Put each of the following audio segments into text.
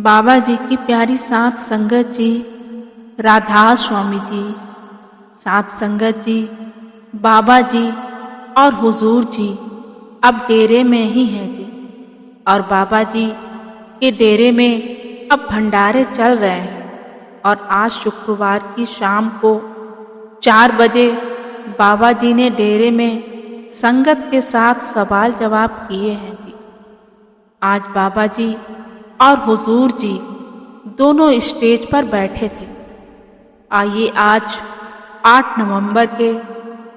बाबा जी की प्यारी सात संगत जी, राधा स्वामी जी, सात संगत जी, बाबा जी और हुजूर जी अब डेरे में ही हैं जी। और बाबा जी के डेरे में अब भंडारे चल रहे हैं। और आज शुक्रवार की शाम को 4 बजे बाबा जी ने डेरे में संगत के साथ सवाल जवाब किए हैं जी। आज बाबा जी और हुजूर जी दोनों स्टेज पर बैठे थे। आइए आज 8 नवंबर के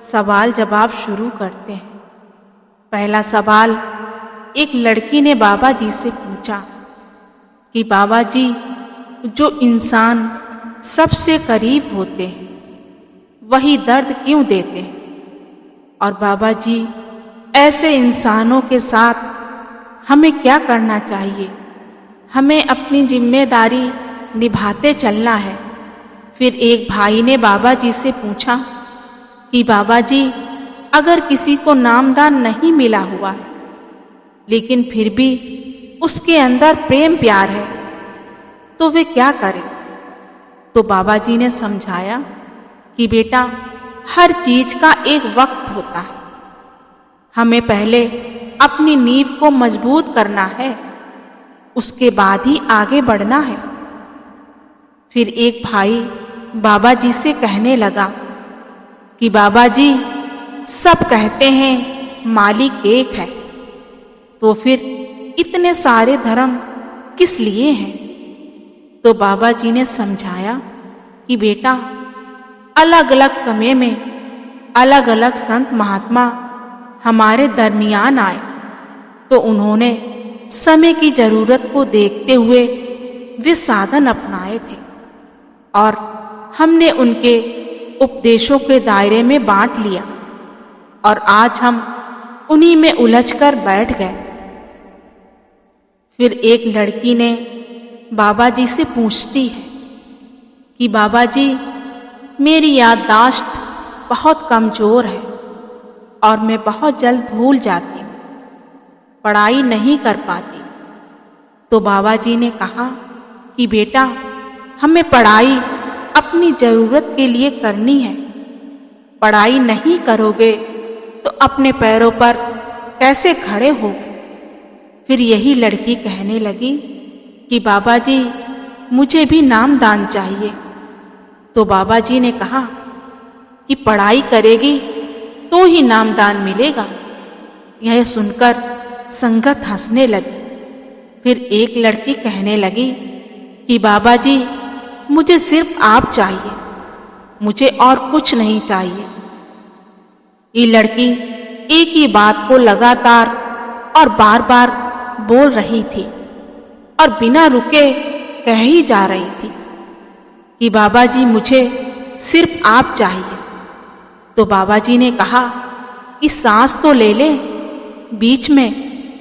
सवाल जवाब शुरू करते हैं। पहला सवाल, एक लड़की ने बाबा जी से पूछा कि बाबा जी, जो इंसान सबसे करीब होते हैं वही दर्द क्यों देते हैं? और बाबा जी, ऐसे इंसानों के साथ हमें क्या करना चाहिए? हमें अपनी जिम्मेदारी निभाते चलना है। फिर एक भाई ने बाबा जी से पूछा कि बाबा जी, अगर किसी को नामदान नहीं मिला हुआ है लेकिन फिर भी उसके अंदर प्रेम प्यार है तो वे क्या करे? तो बाबा जी ने समझाया कि बेटा, हर चीज का एक वक्त होता है। हमें पहले अपनी नींव को मजबूत करना है, उसके बाद ही आगे बढ़ना है। फिर एक भाई बाबा जी से कहने लगा कि बाबा जी, सब कहते हैं मालिक एक है, तो फिर इतने सारे धर्म किस लिए हैं? तो बाबा जी ने समझाया कि बेटा, अलग अलग समय में अलग अलग संत महात्मा हमारे दरमियान आए तो उन्होंने समय की जरूरत को देखते हुए वे साधन अपनाए थे और हमने उनके उपदेशों के दायरे में बांट लिया और आज हम उन्हीं में उलझकर बैठ गए। फिर एक लड़की ने बाबा जी से पूछती है कि बाबा जी, मेरी याददाश्त बहुत कमजोर है और मैं बहुत जल्द भूल जाती हूँ, पढ़ाई नहीं कर पाती। तो बाबा जी ने कहा कि बेटा, हमें पढ़ाई अपनी जरूरत के लिए करनी है। पढ़ाई नहीं करोगे तो अपने पैरों पर कैसे खड़े होगे? फिर यही लड़की कहने लगी कि बाबा जी, मुझे भी नामदान चाहिए। तो बाबा जी ने कहा कि पढ़ाई करेगी तो ही नामदान मिलेगा। यह सुनकर संगत हंसने लगी। फिर एक लड़की कहने लगी कि बाबा जी, मुझे सिर्फ आप चाहिए, मुझे और कुछ नहीं चाहिए। ये लड़की एक ही बात को लगातार और बार बार बोल रही थी और बिना रुके कह ही जा रही थी कि बाबा जी, मुझे सिर्फ आप चाहिए। तो बाबा जी ने कहा कि सांस तो ले ले बीच में।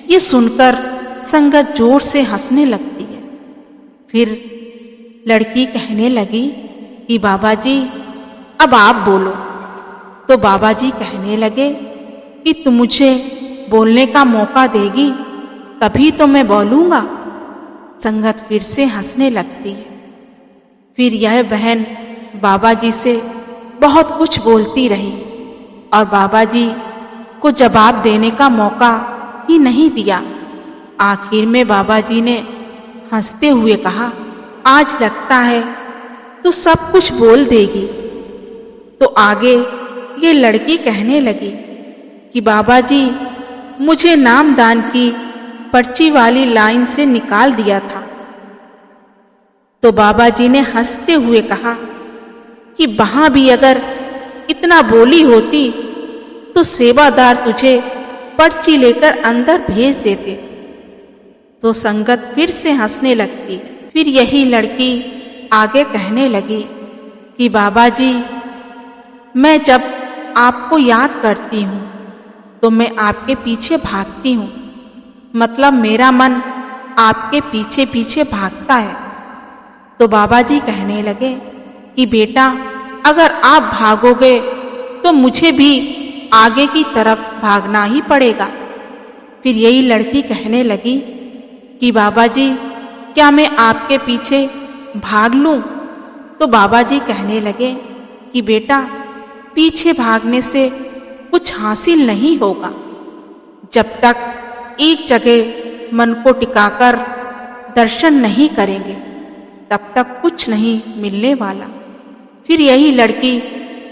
ये सुनकर संगत जोर से हंसने लगती है। फिर लड़की कहने लगी कि बाबा जी, अब आप बोलो। तो बाबा जी कहने लगे कि तुम मुझे बोलने का मौका देगी तभी तो मैं बोलूँगा। संगत फिर से हंसने लगती है। फिर यह बहन बाबा जी से बहुत कुछ बोलती रही और बाबा जी को जवाब देने का मौका ही नहीं दिया। आखिर में बाबा जी ने हंसते हुए कहा, आज लगता है तो सब कुछ बोल देगी। तो आगे ये लड़की कहने लगी कि बाबा जी, मुझे नामदान की पर्ची वाली लाइन से निकाल दिया था। तो बाबा जी ने हंसते हुए कहा कि वहां भी अगर इतना बोली होती तो सेवादार तुझे पर्ची लेकर अंदर भेज देते। तो संगत फिर से हंसने लगती है। फिर यही लड़की आगे कहने लगी कि बाबा जी, मैं जब आपको याद करती हूँ तो मैं आपके पीछे भागती हूँ, मतलब मेरा मन आपके पीछे पीछे भागता है। तो बाबा जी कहने लगे कि बेटा, अगर आप भागोगे तो मुझे भी आगे की तरफ भागना ही पड़ेगा। फिर यही लड़की कहने लगी कि बाबा जी, क्या मैं आपके पीछे भाग लूं? तो बाबा जी कहने लगे कि बेटा, पीछे भागने से कुछ हासिल नहीं होगा। जब तक एक जगह मन को टिकाकर दर्शन नहीं करेंगे, तब तक कुछ नहीं मिलने वाला। फिर यही लड़की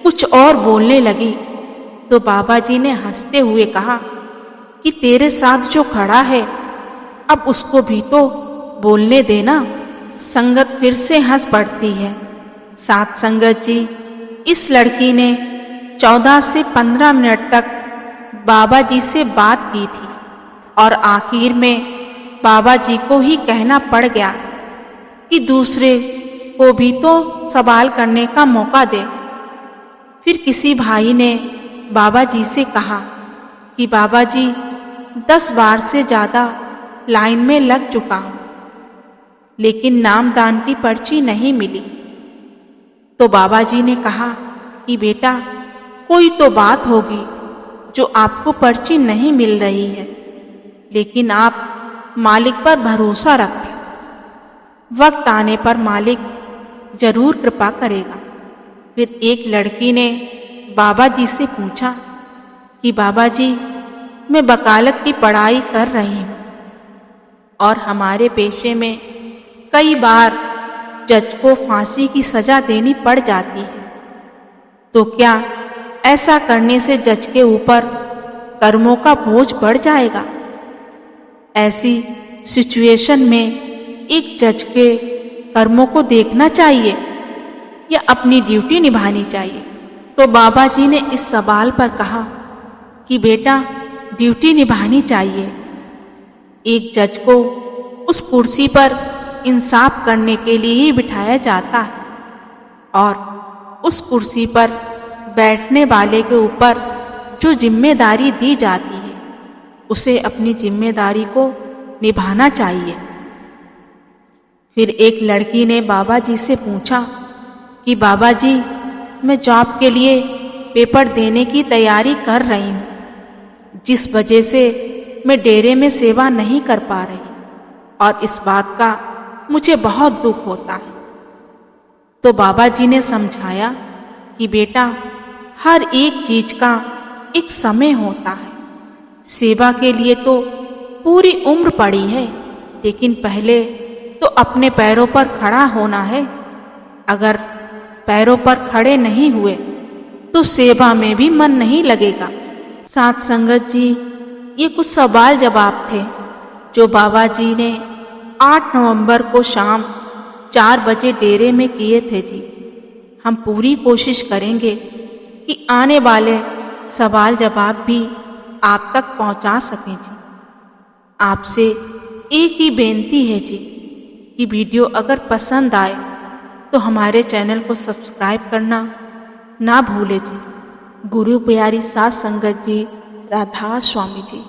कुछ और बोलने लगी तो बाबा जी ने हंसते हुए कहा कि तेरे साथ जो खड़ा है, अब उसको भी तो बोलने देना। संगत फिर से हंस पड़ती है। साथ संगत जी, इस लड़की ने 14 से 15 मिनट तक बाबा जी से बात की थी और आखिर में बाबा जी को ही कहना पड़ गया कि दूसरे को भी तो सवाल करने का मौका दे। फिर किसी भाई ने बाबा जी से कहा कि बाबा जी, 10 बार से ज़्यादा लाइन में लग चुका हूँ, लेकिन नामदान की पर्ची नहीं मिली। तो बाबा जी ने कहा कि बेटा, कोई तो बात होगी जो आपको पर्ची नहीं मिल रही है, लेकिन आप मालिक पर भरोसा रखें। वक्त आने पर मालिक जरूर कृपा करेगा। फिर एक लड़की ने बाबा जी से पूछा कि बाबा जी, मैं वकालत की पढ़ाई कर रही हूँ और हमारे पेशे में कई बार जज को फांसी की सजा देनी पड़ जाती है, तो क्या ऐसा करने से जज के ऊपर कर्मों का बोझ बढ़ जाएगा? ऐसी सिचुएशन में एक जज के कर्मों को देखना चाहिए या अपनी ड्यूटी निभानी चाहिए? तो बाबा जी ने इस सवाल पर कहा कि बेटा, ड्यूटी निभानी चाहिए। एक जज को उस कुर्सी पर इंसाफ करने के लिए ही बिठाया जाता है और उस कुर्सी पर बैठने वाले के ऊपर जो जिम्मेदारी दी जाती है, उसे अपनी जिम्मेदारी को निभाना चाहिए। फिर एक लड़की ने बाबा जी से पूछा कि बाबा जी, मैं जॉब के लिए पेपर देने की तैयारी कर रही हूँ, जिस वजह से मैं डेरे में सेवा नहीं कर पा रही और इस बात का मुझे बहुत दुख होता है। तो बाबा जी ने समझाया कि बेटा, हर एक चीज का एक समय होता है। सेवा के लिए तो पूरी उम्र पड़ी है, लेकिन पहले तो अपने पैरों पर खड़ा होना है। अगर पैरों पर खड़े नहीं हुए तो सेवा में भी मन नहीं लगेगा। साथ संगत जी, ये कुछ सवाल जवाब थे जो बाबा जी ने 8 नवंबर को शाम 4 बजे डेरे में किए थे जी। हम पूरी कोशिश करेंगे कि आने वाले सवाल जवाब भी आप तक पहुंचा सकें जी। आपसे एक ही बेनती है जी कि वीडियो अगर पसंद आए तो हमारे चैनल को सब्सक्राइब करना ना भूले जी। गुरु प्यारी साथ संगत जी, राधा स्वामी जी।